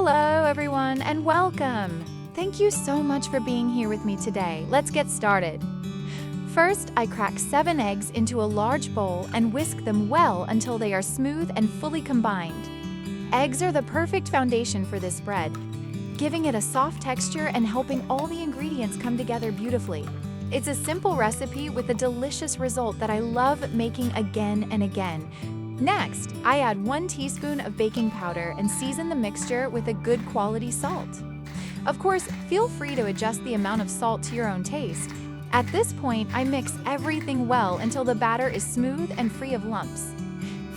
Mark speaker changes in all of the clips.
Speaker 1: Hello everyone and welcome! Thank you so much for being here with me today. Let's get started. First, I crack 7 eggs into a large bowl and whisk them well until they are smooth and fully combined. Eggs are the perfect foundation for this bread, giving it a soft texture and helping all the ingredients come together beautifully. It's a simple recipe with a delicious result that I love making again and again. Next, I add 1 teaspoon of baking powder and season the mixture with a good quality salt. Of course, feel free to adjust the amount of salt to your own taste. At this point, I mix everything well until the batter is smooth and free of lumps.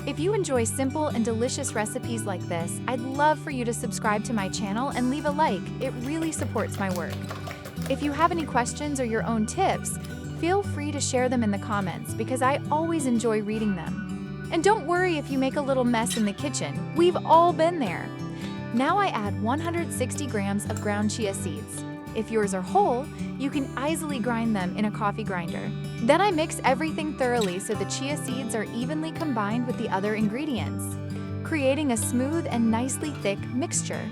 Speaker 1: If you enjoy simple and delicious recipes like this, I'd love for you to subscribe to my channel and leave a like. It really supports my work. If you have any questions or your own tips, feel free to share them in the comments because I always enjoy reading them. And don't worry if you make a little mess in the kitchen. We've all been there. Now I add 160 grams of ground chia seeds. If yours are whole, you can easily grind them in a coffee grinder. Then I mix everything thoroughly so the chia seeds are evenly combined with the other ingredients, creating a smooth and nicely thick mixture.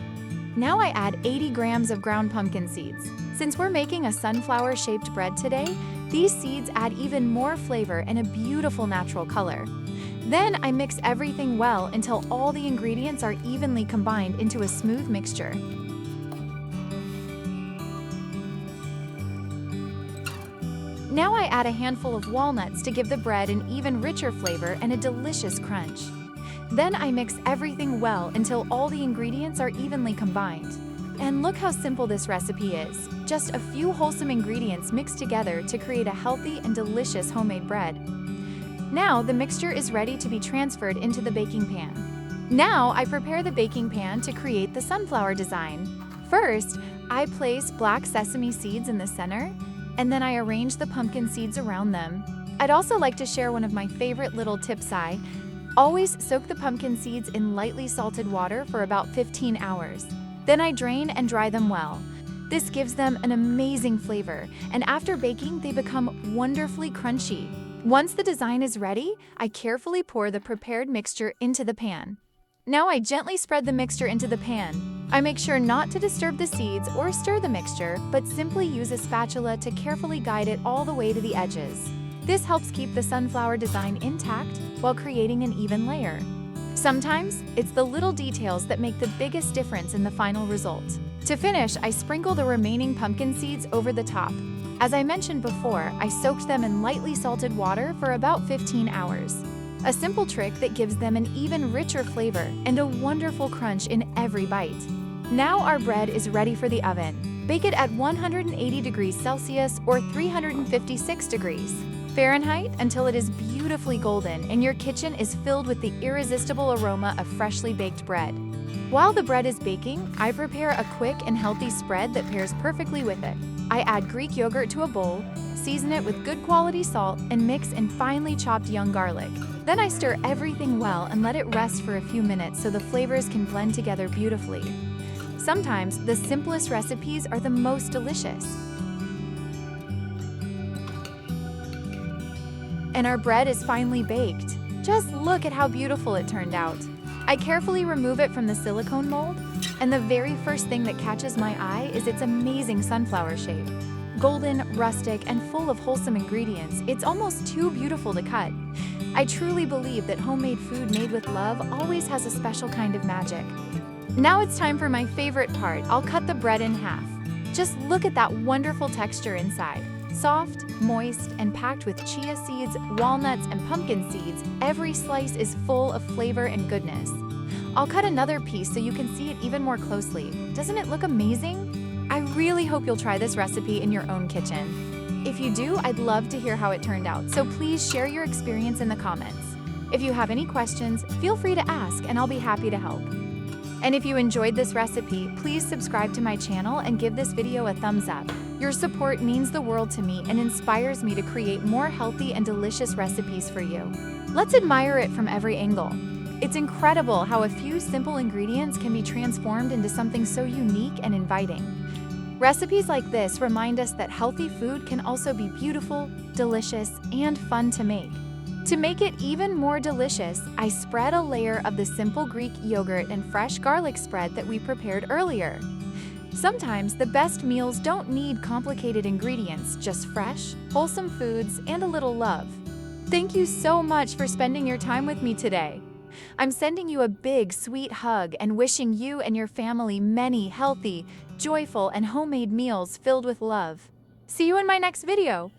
Speaker 1: Now I add 80 grams of ground pumpkin seeds. Since we're making a sunflower-shaped bread today, these seeds add even more flavor and a beautiful natural color. Then I mix everything well until all the ingredients are evenly combined into a smooth mixture. Now I add a handful of walnuts to give the bread an even richer flavor and a delicious crunch. Then I mix everything well until all the ingredients are evenly combined. And look how simple this recipe is. Just a few wholesome ingredients mixed together to create a healthy and delicious homemade bread. Now the mixture is ready to be transferred into the baking pan. Now I prepare the baking pan to create the sunflower design. First, I place black sesame seeds in the center, and then I arrange the pumpkin seeds around them. I'd also like to share one of my favorite little tips. I always soak the pumpkin seeds in lightly salted water for about 15 hours. Then I drain and dry them well. This gives them an amazing flavor, and after baking, they become wonderfully crunchy. Once the design is ready, I carefully pour the prepared mixture into the pan. Now I gently spread the mixture into the pan. I make sure not to disturb the seeds or stir the mixture, but simply use a spatula to carefully guide it all the way to the edges. This helps keep the sunflower design intact while creating an even layer. Sometimes, it's the little details that make the biggest difference in the final result. To finish, I sprinkle the remaining pumpkin seeds over the top. As I mentioned before, I soaked them in lightly salted water for about 15 hours. A simple trick that gives them an even richer flavor and a wonderful crunch in every bite. Now our bread is ready for the oven. Bake it at 180 degrees Celsius or 356 degrees Fahrenheit until it is beautifully golden and your kitchen is filled with the irresistible aroma of freshly baked bread. While the bread is baking, I prepare a quick and healthy spread that pairs perfectly with it. I add Greek yogurt to a bowl, season it with good quality salt, and mix in finely chopped young garlic. Then I stir everything well and let it rest for a few minutes so the flavors can blend together beautifully. Sometimes, the simplest recipes are the most delicious. And our bread is finally baked. Just look at how beautiful it turned out. I carefully remove it from the silicone mold, and the very first thing that catches my eye is its amazing sunflower shape. Golden, rustic, and full of wholesome ingredients, it's almost too beautiful to cut. I truly believe that homemade food made with love always has a special kind of magic. Now it's time for my favorite part. I'll cut the bread in half. Just look at that wonderful texture inside. Soft, moist, and packed with chia seeds, walnuts, and pumpkin seeds, every slice is full of flavor and goodness. I'll cut another piece so you can see it even more closely. Doesn't it look amazing? I really hope you'll try this recipe in your own kitchen. If you do, I'd love to hear how it turned out, so please share your experience in the comments. If you have any questions, feel free to ask and I'll be happy to help. And if you enjoyed this recipe, please subscribe to my channel and give this video a thumbs up. Your support means the world to me and inspires me to create more healthy and delicious recipes for you. Let's admire it from every angle. It's incredible how a few simple ingredients can be transformed into something so unique and inviting. Recipes like this remind us that healthy food can also be beautiful, delicious, and fun to make. To make it even more delicious, I spread a layer of the simple Greek yogurt and fresh garlic spread that we prepared earlier. Sometimes the best meals don't need complicated ingredients, just fresh, wholesome foods and a little love. Thank you so much for spending your time with me today. I'm sending you a big, sweet hug and wishing you and your family many healthy, joyful, and homemade meals filled with love. See you in my next video.